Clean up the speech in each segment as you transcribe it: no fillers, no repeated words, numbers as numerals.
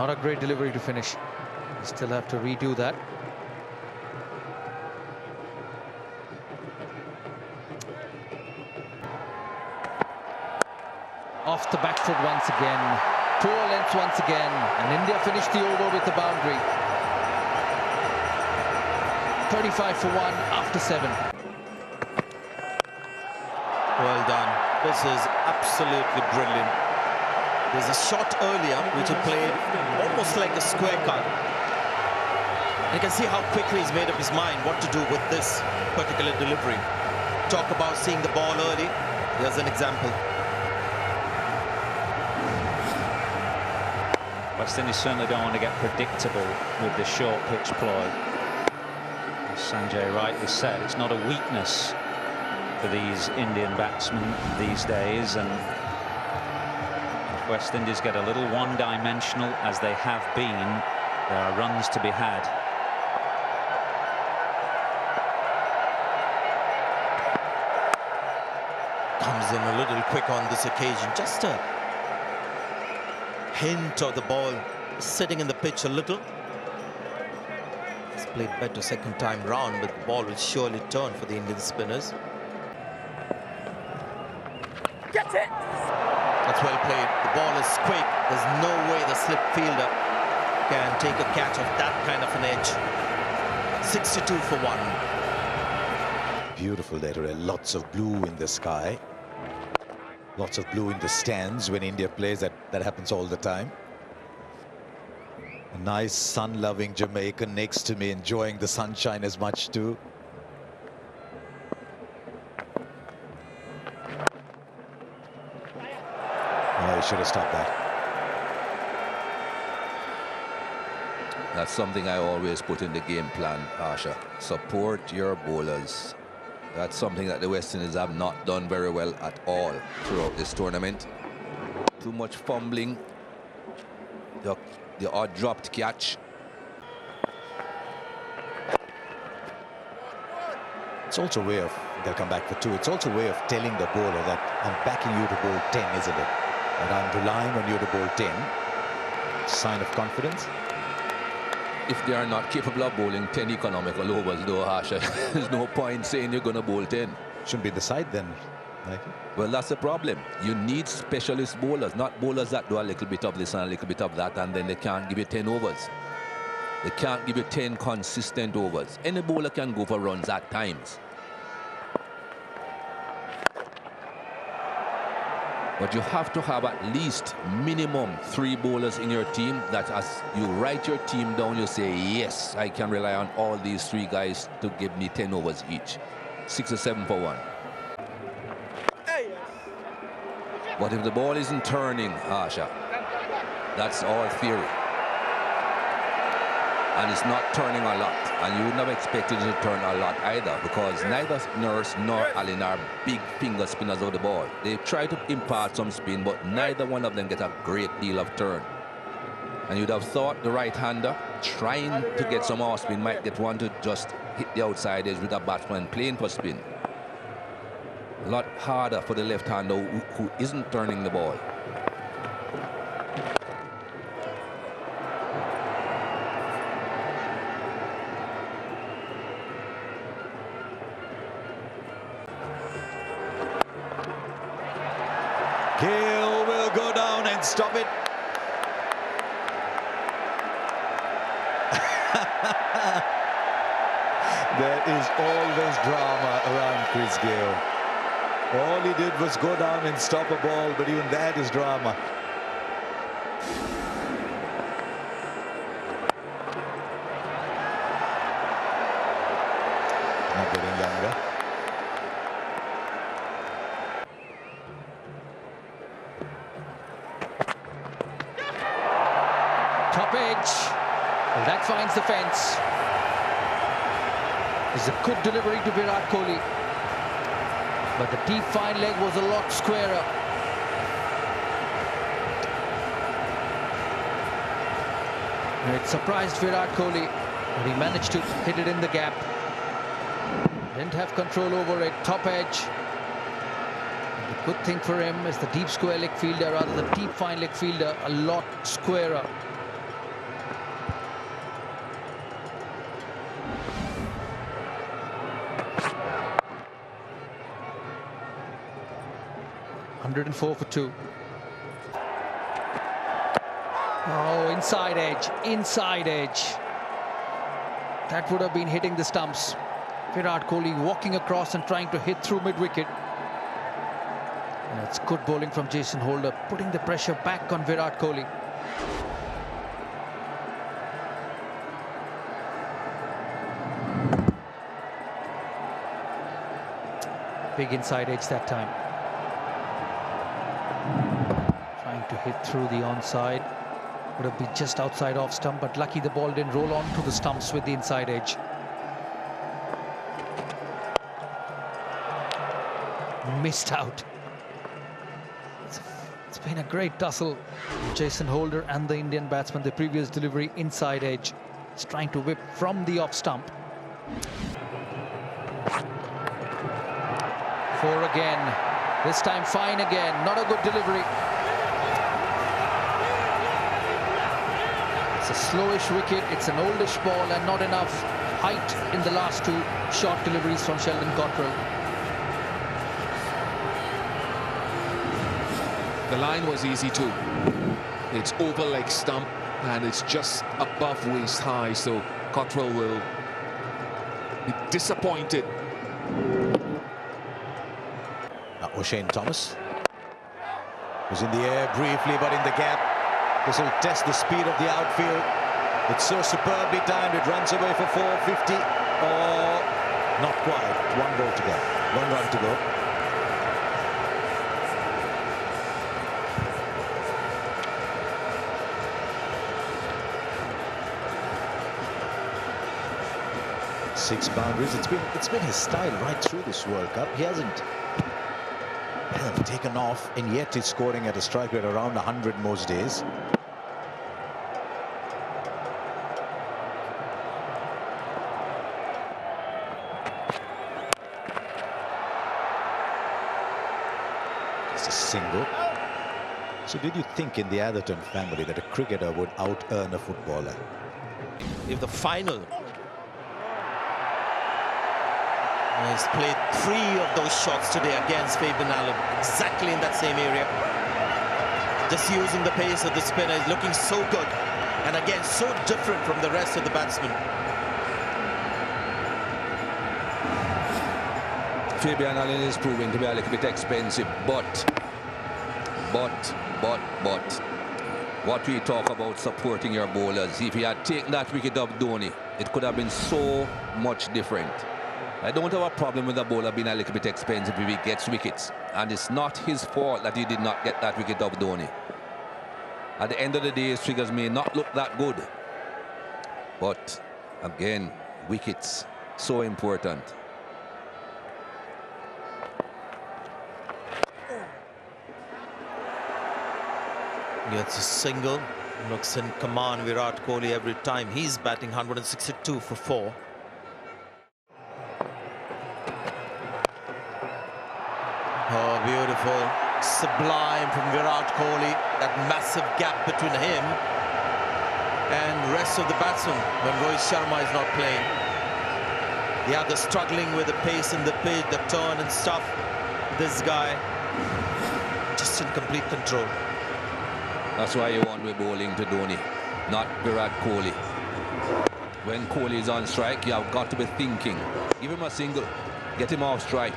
Not a great delivery to finish. You still have to redo that. Off the back foot once again. Poor length once again. And India finished the over with the boundary. 35 for 1 after 7. Well done. This is absolutely brilliant. There's a shot earlier which he played almost like a square cut. You can see how quickly he's made up his mind what to do with this particular delivery. Talk about seeing the ball early. Here's an example. West Indies certainly don't want to get predictable with the short pitch ploy. As Sanjay rightly said, it's not a weakness for these Indian batsmen these days, and if West Indies get a little one-dimensional, as they have been, there are runs to be had. Comes in a little quick on this occasion. Just a hint of the ball sitting in the pitch a little. He's played better second time round, but the ball will surely turn for the Indian spinners. Get it! That's well played. The ball is quick. There's no way the slip fielder can take a catch of that kind of an edge. 62 for 1. Beautiful day today. Lots of blue in the sky. Lots of blue in the stands when India plays. That happens all the time. A nice sun-loving Jamaican next to me, enjoying the sunshine as much too. Oh, he should have stopped that. That's something I always put in the game plan, Asha. Support your bowlers. That's something that the West Indies have not done very well at all throughout this tournament. Too much fumbling. The odd dropped catch. It's also a way of, they'll come back for 2. It's also a way of telling the bowler that I'm backing you to bowl 10, isn't it? That I'm relying on you to bowl 10. Sign of confidence. If they are not capable of bowling 10 economical overs, though, Asha, there's no point saying you're going to bowl 10. Shouldn't be the side then. Well, that's the problem. You need specialist bowlers, not bowlers that do a little bit of this and a little bit of that, and then they can't give you 10 overs. They can't give you 10 consistent overs. Any bowler can go for runs at times. But you have to have at least minimum 3 bowlers in your team that as you write your team down, you say, yes, I can rely on all these 3 guys to give me 10 overs each. 6 or 7 for 1. But if the ball isn't turning, Asha, that's all theory. And it's not turning a lot. And you wouldn't have expected it to turn a lot either, because neither Nurse nor Allen are big finger spinners of the ball. They try to impart some spin, but neither one of them get a great deal of turn. And you'd have thought the right-hander trying to get some off spin might get one to just hit the outside edge with a batsman playing for spin. A lot harder for the left-hander who isn't turning the ball. Gill will go down and stop it. There is always drama around Chris Gill. All he did was go down and stop a ball, but even that is drama. Not getting younger. Top edge. Well, that finds the fence. It's a good delivery to Virat Kohli. But the deep fine leg was a lot squarer. And it surprised Virat Kohli, but he managed to hit it in the gap. Didn't have control over it. Top edge. And the good thing for him is the deep square leg fielder, rather the deep fine leg fielder, a lot squarer. 104 for 2. Oh, inside edge, inside edge. That would have been hitting the stumps. Virat Kohli walking across and trying to hit through mid-wicket. It's good bowling from Jason Holder, putting the pressure back on Virat Kohli. Big inside edge that time. Trying to hit through the onside. Would have been just outside off stump, but lucky the ball didn't roll on to the stumps with the inside edge. Missed out. It's been a great tussle. Jason Holder and the Indian batsman, the previous delivery inside edge. He's trying to whip from the off stump. 4 again. This time fine again. Not a good delivery. It's a slowish wicket. It's an oldish ball and not enough height in the last 2 short deliveries from Sheldon Cottrell. The line was easy too. It's over leg stump and it's just above waist high, so Cottrell will be disappointed. O'Shane Thomas was in the air briefly, but in the gap. This will test the speed of the outfield. It's so superbly timed. It runs away for 450. Oh, not quite. 1 ball to go. 1 run to go. Six boundaries. It's been his style right through this World Cup. He hasn't taken off, and yet he's scoring at a strike rate around 100 most days. It's a single. So did you think in the Atherton family that a cricketer would out-earn a footballer? If the final, he's played 3 of those shots today against Fabian Allen, exactly in that same area. Just using the pace of the spinner, is looking so good. And again, so different from the rest of the batsmen. Fabian Allen is proving to be a little bit expensive, but what we talk about supporting your bowlers, if he had taken that wicket off Dhoni, it could have been so much different. I don't have a problem with the bowler being a little bit expensive if he gets wickets. And it's not his fault that he did not get that wicket off Dhoni. At the end of the day, his figures may not look that good. But, again, wickets, so important. Gets a single. Looks in command, Virat Kohli, every time. He's batting 162 for 4. Oh, beautiful. Sublime from Virat Kohli. That massive gap between him and the rest of the batsmen when Rohit Sharma is not playing. The other struggling with the pace in the pitch, the turn and stuff. This guy just in complete control. That's why you want to be bowling to Dhoni, not Virat Kohli. When Kohli is on strike, you have got to be thinking. Give him a single, get him off strike.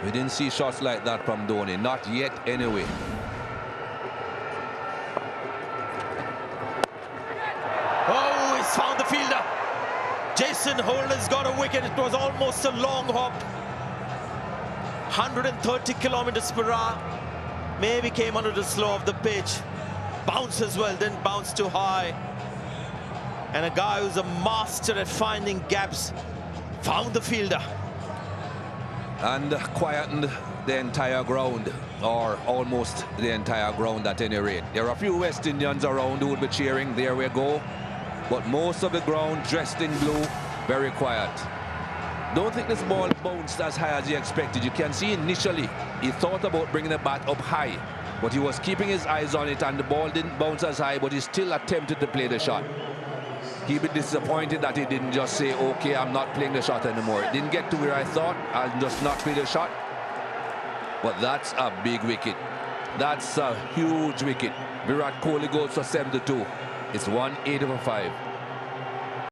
We didn't see shots like that from Dhoni, not yet anyway. Oh, he's found the fielder. Jason Holder's got a wicket. It was almost a long hop. 130 kilometers per hour. Maybe came under the slow of the pitch. Bounce as well, didn't bounce too high. And a guy who's a master at finding gaps found the fielder. And quietened the entire ground, or almost the entire ground at any rate. There are a few West Indians around who would be cheering, there we go. But most of the ground dressed in blue, very quiet. Don't think this ball bounced as high as he expected. You can see initially he thought about bringing the bat up high, but he was keeping his eyes on it and the ball didn't bounce as high, but he still attempted to play the shot. He'd be disappointed that he didn't just say, okay, I'm not playing the shot anymore. It didn't get to where I thought, I'll just not play the shot. But that's a big wicket. That's a huge wicket. Virat Kohli goes for 72. It's 180 for 5.